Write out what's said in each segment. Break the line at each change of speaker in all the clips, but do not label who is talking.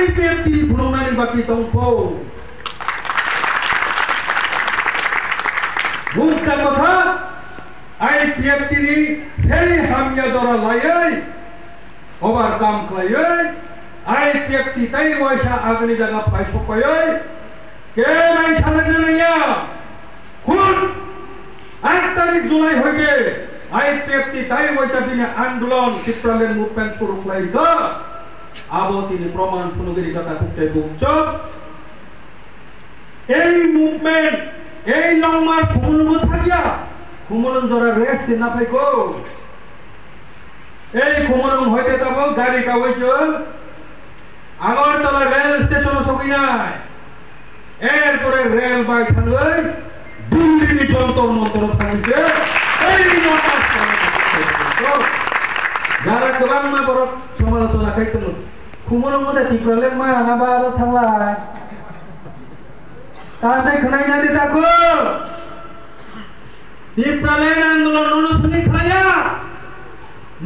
IPFT bulungan baki tongko bukan kata IPFT ni sei hamya dora layai overcome klayai IPFT tai waisa agni jaga pai sopayai ke mai sanagnya kun 8 तारिख जुलाई होगे IPFT tai waisa dine आंदोलन Tipraland movement शुरू klayga abo tini proman punugiri kata kukte bukco ei movement ei long march khumulungu thakia khumulung jora race na phaiko ei khumulung hoite tabo gari ka hoicho agartala rail station sokinai erpore rail bai thanoi Delhi ni jontor montor thangise ei long march যারা গোলাম না বড় সমালোচনা খাইতেন খুমুরুর মধ্যে টিপ্রালেন মা আনাবার থাকলাই তাতে খনাই না দিতা গো টিপ্রালেন আন্দোলন অনুষ্ঠিত খায়া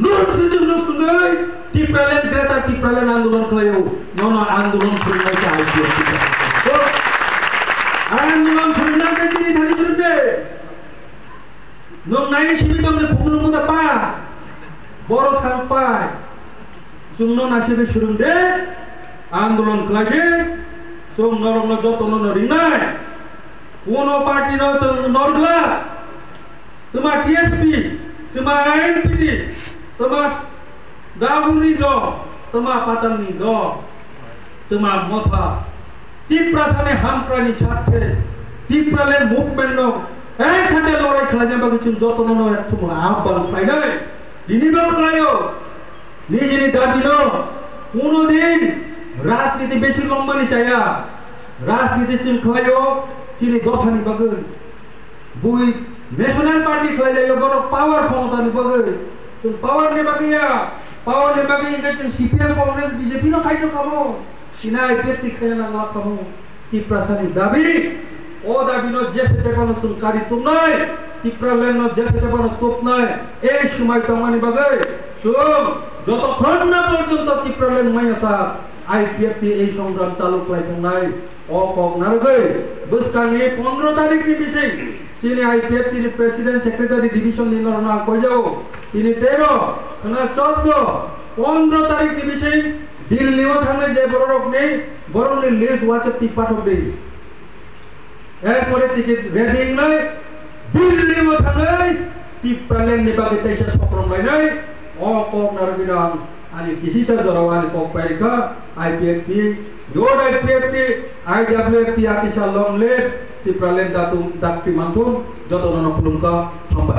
নুরসুন্দর টিপ্রালেন গ্রেটার টিপ্রালেন আন্দোলন খায়ও নন আন্দোলন শুরু হইছে আইপিএফটি আন্দোলন শুরু না কেটে ধানি শুনবে নন নাই সীমিত খুমুরুর মধ্যে পা বড় থান পায় সুন্ন নাসিবে শুরু দে আন্দোলন লাগে সুম নরম যতন নরিনাই কোন পার্টি নরগলা তোমার টিএসপি তোমার আইএনপি তোমার দাবুনি দ তোমার পাতানি দ তোমার মথা টিপ্রাথানে হামপ্রানি ছাড়তে টিপ্রালের মুভমেন্ট একসাথে লড়াই খেলা যাবে কিছু যতন নয় তোমার আহ্বান পাই নাই দিনিগত করায়ও নিজেরই দাবি নো কোনদিন রাজনীতি বেশি লম্বানি চাইয়া রাজনীতি চিন খায়ও চিনি গঠানি বাগে বুই ন্যাশনাল পার্টি খাইলে বড় পাওয়ার ক্ষমতা নি বাগে তুমি পাওয়ার নে বাগিয়া পাওয়ার নে বাগিয়া চিন সিপিএম কংগ্রেস বিজেপি নো খাইতো কামো সিনাই ব্যক্তি খায়না না কামো কি প্রাসানি দাবি ও দাবি নো যে সেটা কোন তুমি কারি তুমি নাই টিপ্রালেন নো যে সেটা কোন তোপ নাই এই সময় তোমানি বাগে শুন যতক্ষণ না পর্যন্ত টিপ্রালেন মাইয়াসা আইপিএফটি এই সংগ্রাম চালু করাইছেন নাই অকক নারগে বুঝকানি 15 তারিখ নি বিষয় তিনি আইপিএফটি এর প্রেসিডেন্ট সেক্রেটারি ডিভিশন নির্ণয় কই যাও তিনি 13 না 14 15 তারিখ নি বিষয় দিল্লিও থাকলে যে বড় রোগ নেই বড় লিস্ট ওয়াচে পাঠক দেই এরপরে টিকিট রেডিং নাই দিল্লিও থাকলে টিপ্রালেন নিবাগে তেইশে সপ্রম নাই অকক নারগিরাম ani kisisa dorawani kokpaika IPFT yod IPFT IWFT atisha long led tipralen datum dakti mantum jotonono pulungka thamba